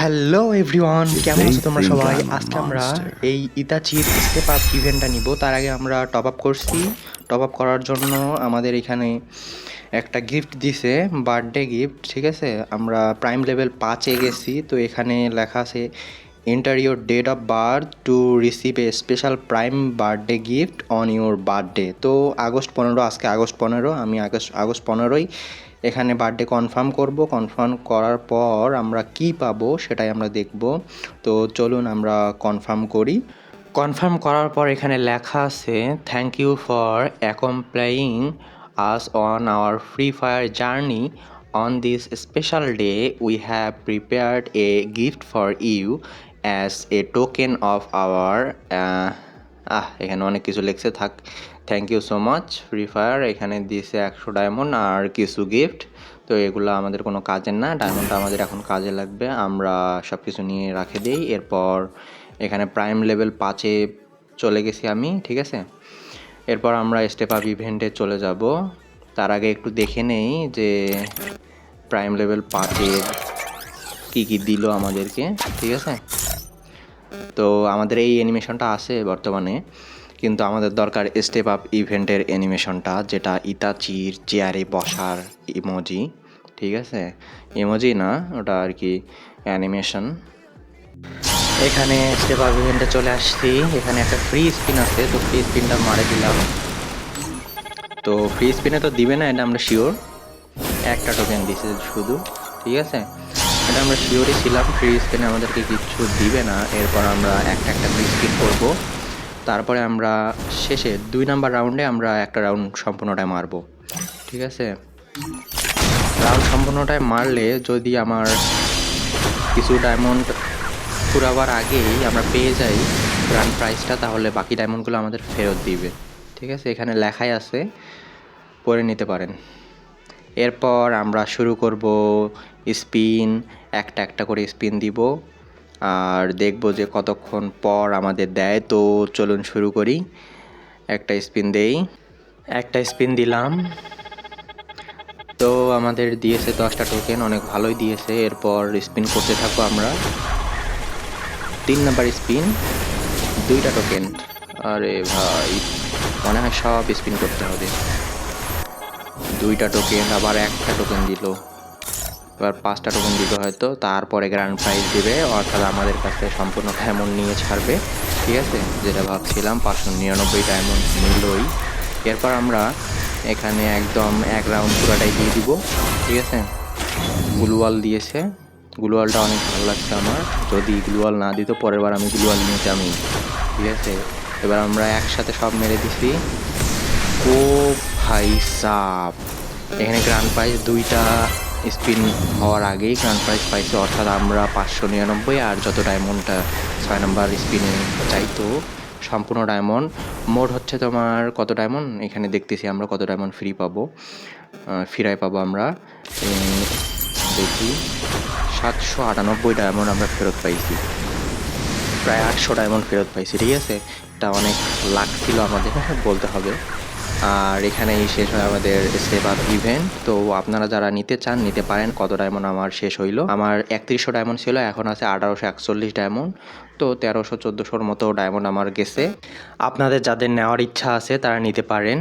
Hello everyone, কেমন আছো তোমরা সবাই? আজকে আমরা এই ইতাচির স্টেপ আপ ইভেন্টটা নিব। তার আগে আমরা টপ আপ করছি। টপ আপ করার জন্য আমাদের এখানে একটা গিফট দিছে, বার্থডে গিফট। ঠিক আছে, আমরা প্রাইম লেভেল 5-এ গেছি। তো এখানে লেখা আছে enter your date of birth to receive a special prime birthday gift on your birthday. তো আগস্ট 15, আজকে আগস্ট 15, আমি আগস্ট 15ই এখানে বার্থডে কনফার্ম করব। কনফার্ম করার পর আমরা কি পাবো সেটাই আমরা দেখব। তো চলুন আমরা কনফার্ম করি। কনফার্ম করার পর এখানে লেখা আছে thank you for accompanying us on our Free Fire journey on this special day we have prepared a gift for you as a token of our এখানে অনেক কিছু লিখছে, থাক। Thank you so much Free Fire. এখানে দিয়েছে 100 diamond আর কিছু gift. তো এগুলো আমাদের কোনো কাজের না, ডায়মন্ডটা আমাদের এখন কাজে লাগবে। আমরা সব কিছু নিয়ে রাখে দিই। এরপর এখানে প্রাইম লেভেল 5-এ চলে গেছি আমি, ঠিক আছে। এরপর আমরা স্টেপ আপ ইভেন্টে চলে যাব। তার আগে একটু দেখে নেই যে প্রাইম লেভেল 5-এর কী কী দিল আমাদেরকে, ঠিক আছে। তো আমাদের এই অ্যানিমেশনটা আছে বর্তমানে, কিন্তু আমাদের দরকার স্টেপ আপ ইভেন্টের অ্যানিমেশনটা, যেটা ইতাচির চেয়ারে বসার ইমোজি, ঠিক আছে। ইমোজি না, ওটা আর কি অ্যানিমেশন। এখানে স্টেপ আপ ইভেন্টে চলে আসছি। এখানে একটা ফ্রি স্পিন আছে, তো ফ্রি স্পিনটা মারে দিলাম। তো ফ্রি স্পিনে তো দিবে না, এটা আমরা শিওর। একটা টোকেন দিছে শুধু, ঠিক আছে। এটা আমরা শিওরই ছিলাম, ফ্রি স্পিনে আমাদেরকে কিছু দিবে না। এরপর আমরা একটা ফ্রি স্পিন করবো। তারপরে আমরা শেষে 2 নাম্বার রাউন্ডে আমরা একটা রাউন্ড সম্পূর্ণটায় মারবো, ঠিক আছে। রাউন্ড সম্পূর্ণটায় মারলে যদি আমার কিছু ডায়মন্ড ফুরাবার আগেই আমরা পেয়ে যাই গ্র্যান্ড প্রাইজটা, তাহলে বাকি ডায়মন্ডগুলো আমাদের ফেরত দিবে, ঠিক আছে। এখানে লেখাই আছে, পড়ে নিতে পারেন। এরপর আমরা শুরু করব স্পিন, একটা করে স্পিন দিব আর দেখব যে কতক্ষণ পর আমাদের দেয়। তো চলুন শুরু করি। একটা স্পিন দেই, একটা স্পিন দিলাম। তো আমাদের দিয়েছে 10টা টোকেন, অনেক ভালোই দিয়েছে। এরপর স্পিন করতে থাকবো আমরা। 3 নাম্বার স্পিন, 2টা টোকেন। আরে ভাই, মনে হয় সব স্পিন করতে হবে। 2টা টোকেন, আবার একটা টোকেন দিল। এবার 5টা টোকেন দিবে হয়তো, তারপরে গ্র্যান্ড প্রাইজ দিবে, অর্থাৎ আমাদের কাছে সম্পূর্ণ ডায়মন্ড নিয়ে ছাড়বে, ঠিক আছে। যেটা ভাবছিলাম 599 ডায়মন্ড নিলই। এরপর আমরা এখানে একদম এক রাউন্ড পুরাটাই দিয়ে দিব, ঠিক আছে। গ্লুয়াল দিয়েছে, গ্লুয়ালটা অনেক ভালো লাগছে আমার। যদি গ্লুয়াল না দিত পরের বার আমি গ্লুয়াল নিতামই, ঠিক আছে। এবার আমরা একসাথে সব মেরে দিছি। ও ভাই সাব, এখানে গ্র্যান্ড প্রাইজ 2টা স্পিন হওয়ার আগেই গ্র্যান্ড প্রাইজ পাইছে, অর্থাৎ আমরা 599 আর যত ডায়মন্ডটা 6 নাম্বার স্পিনে চাইতো সম্পূর্ণ ডায়মন্ড। মোট হচ্ছে তোমার কত ডায়মন্ড, এখানে দেখতেছি আমরা কত ডায়মন্ড ফিরায় পাবো আমরা। দেখি 798 ডায়মন্ড আমরা ফেরত পাইছি, প্রায় 800 ডায়মন্ড ফেরত পাইছি, ঠিক আছে। এটা অনেক লাক ছিল আমাদের বলতে হবে। আর এখানেই শেষ হয় আমাদের স্টেপ আপ ইভেন্ট। তো আপনারা যারা নিতে চান নিতে পারেন। কত ডায়মন্ড আমার শেষ হইলো, আমার 3100 ডায়মন্ড ছিল, এখন আছে 1841 ডায়মন্ড। তো 1300-1400 মতো ডায়মন্ড আমার গেছে। আপনাদের যাদের নেওয়ার ইচ্ছা আছে তারা নিতে পারেন।